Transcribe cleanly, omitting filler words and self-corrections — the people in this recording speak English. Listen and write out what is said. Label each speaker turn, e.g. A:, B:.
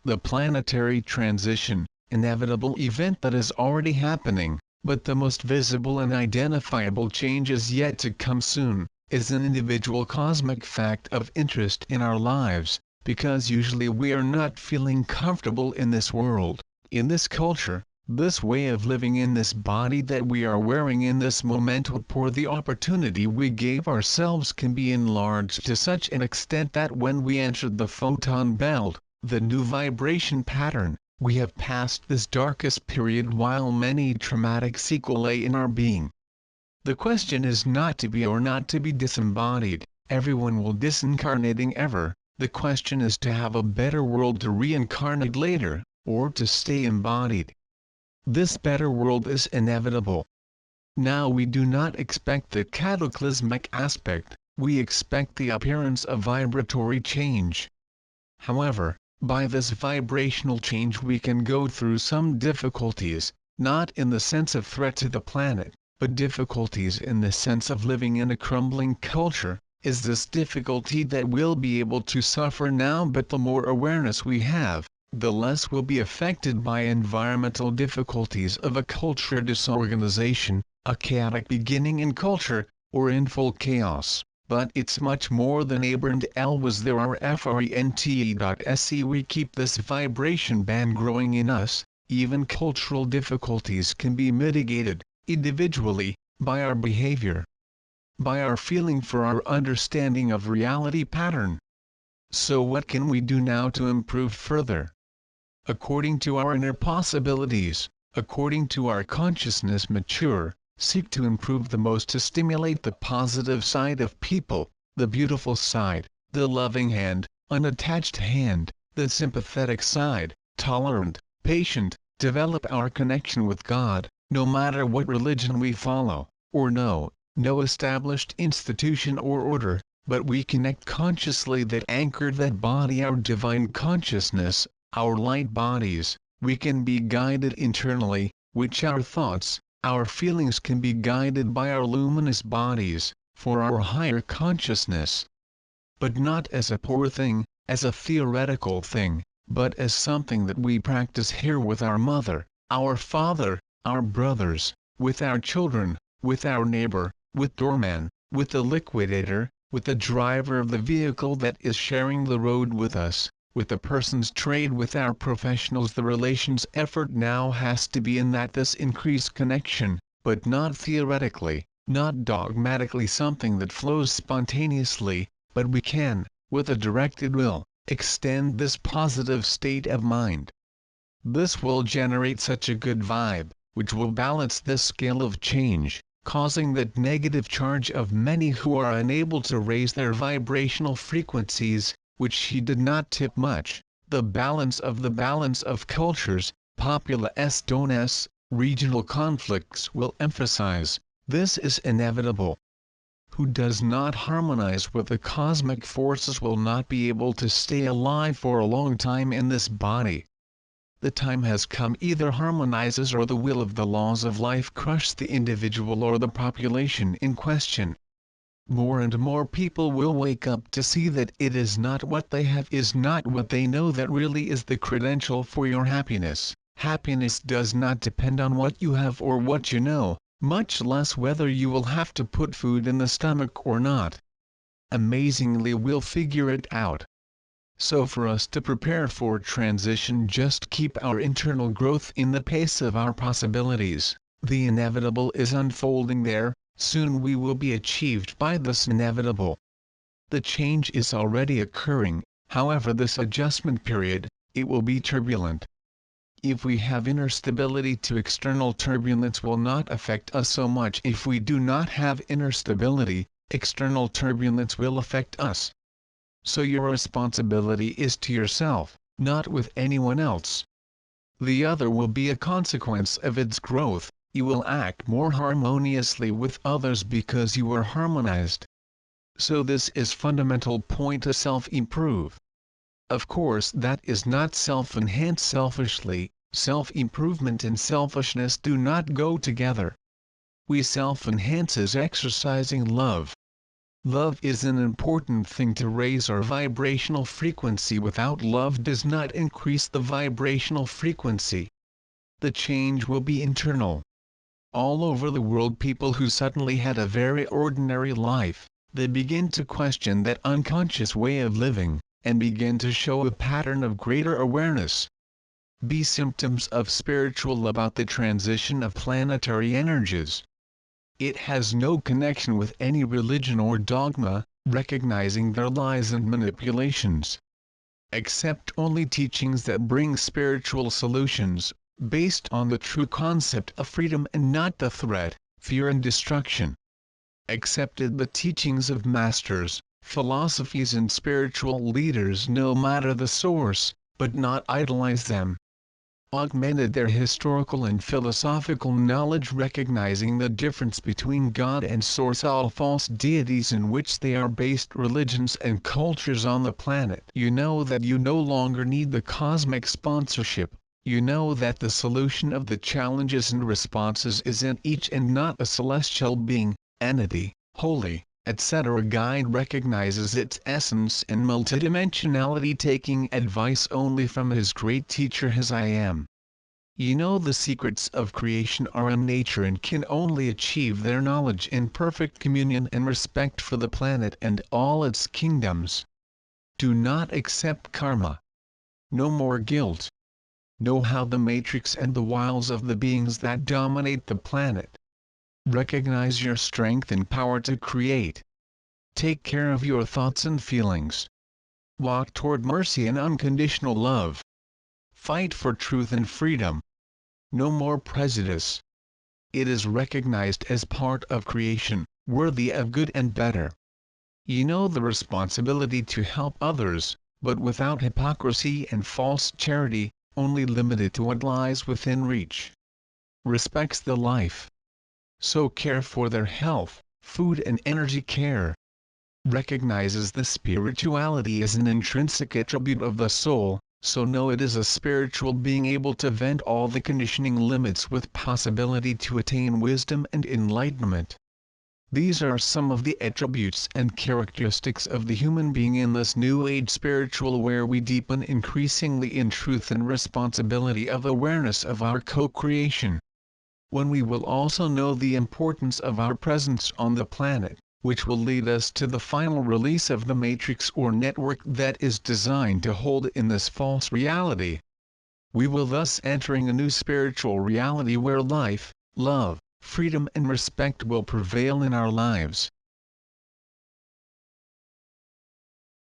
A: the planetary transition, inevitable event that is already happening, but the most visible and identifiable change is yet to come soon, is an individual cosmic fact of interest in our lives, because usually we are not feeling comfortable in this world, in this culture, this way of living, in this body that we are wearing, in this momentum. For the opportunity we gave ourselves can be enlarged to such an extent that when we entered the photon belt, the new vibration pattern, we have passed this darkest period while many traumatic sequelae in our being. The question is not to be or not to be disembodied. Everyone will disincarnating ever. The question is to have a better world to reincarnate later, or to stay embodied. This better world is inevitable. Now we do not expect the cataclysmic aspect, we expect the appearance of vibratory change. However, by this vibrational change we can go through some difficulties, not in the sense of threat to the planet, but difficulties in the sense of living in a crumbling culture. Is this difficulty that we'll be able to suffer now, but the more awareness we have, the less will be affected by environmental difficulties of a culture disorganization, a chaotic beginning in culture, or in full chaos. But it's much more than Abraham L. was there are frente.se. We keep this vibration band growing in us. Even cultural difficulties can be mitigated, individually, by our behavior, by our feeling, for our understanding of reality pattern. So what can we do now to improve further? According to our inner possibilities, according to our consciousness mature, seek to improve the most, to stimulate the positive side of people, the beautiful side, the loving hand, unattached hand, the sympathetic side, tolerant, patient, develop our connection with God, no matter what religion we follow, or no established institution or order, but we connect consciously, that anchor that body, our divine consciousness, our light bodies. We can be guided internally, which our thoughts, our feelings can be guided by our luminous bodies, for our higher consciousness. But not as a poor thing, as a theoretical thing, but as something that we practice here with our mother, our father, our brothers, with our children, with our neighbor, with doorman, with the liquidator, with the driver of the vehicle that is sharing the road with us, with the person's trade, with our professionals. The relations effort now has to be in that this increased connection, but not theoretically, not dogmatically, something that flows spontaneously, but we can, with a directed will, extend this positive state of mind. This will generate such a good vibe, which will balance this scale of change, causing that negative charge of many who are unable to raise their vibrational frequencies, which he did not tip much. The balance of cultures, populace dones, regional conflicts will emphasize. This is inevitable. Who does not harmonize with the cosmic forces will not be able to stay alive for a long time in this body. The time has come, either harmonizes or the will of the laws of life crush the individual or the population in question. More and more people will wake up to see that it is not what they have, is not what they know, that really is the credential for your happiness. Happiness does not depend on what you have or what you know, much less whether you will have to put food in the stomach or not. Amazingly, we'll figure it out. So for us to prepare for transition, just keep our internal growth in the pace of our possibilities. The inevitable is unfolding there. Soon we will be achieved by this inevitable. The change is already occurring, however this adjustment period, it will be turbulent. If we have inner stability, to external turbulence will not affect us so much. If we do not have inner stability, external turbulence will affect us. So your responsibility is to yourself, not with anyone else. The other will be a consequence of its growth. You will act more harmoniously with others because you are harmonized. So this is fundamental point to self-improve. Of course that is not self-enhance selfishly. Self-improvement and selfishness do not go together. We self-enhance as exercising love. Love is an important thing to raise our vibrational frequency. Without love does not increase the vibrational frequency. The change will be internal. All over the world, people who suddenly had a very ordinary life, they begin to question that unconscious way of living, and begin to show a pattern of greater awareness. Be symptoms of spiritual about the transition of planetary energies. It has no connection with any religion or dogma, recognizing their lies and manipulations. Accept only teachings that bring spiritual solutions, based on the true concept of freedom and not the threat, fear and destruction. Accepted the teachings of masters, philosophies and spiritual leaders no matter the source, but not idolize them. Augmented their historical and philosophical knowledge, recognizing the difference between God and Source, all false deities in which they are based religions and cultures on the planet. You know that you no longer need the cosmic sponsorship. You know that the solution of the challenges and responses is in each and not a celestial being, entity, holy, etc. Guide recognizes its essence and multidimensionality, taking advice only from his great teacher, his I Am. You know the secrets of creation are in nature and can only achieve their knowledge in perfect communion and respect for the planet and all its kingdoms. Do not accept karma. No more guilt. Know how the matrix and the wiles of the beings that dominate the planet. Recognize your strength and power to create. Take care of your thoughts and feelings. Walk toward mercy and unconditional love. Fight for truth and freedom. No more prejudice. It is recognized as part of creation, worthy of good and better. You know the responsibility to help others, but without hypocrisy and false charity, only limited to what lies within reach. Respects the life. So care for their health, food and energy care. Recognizes the spirituality as an intrinsic attribute of the soul, so know it is a spiritual being able to vent all the conditioning limits with possibility to attain wisdom and enlightenment. These are some of the attributes and characteristics of the human being in this new age spiritual, where we deepen increasingly in truth and responsibility of awareness of our co-creation. When we will also know the importance of our presence on the planet, which will lead us to the final release of the matrix or network that is designed to hold in this false reality. We will thus entering a new spiritual reality where life, love, freedom and respect will prevail in our lives.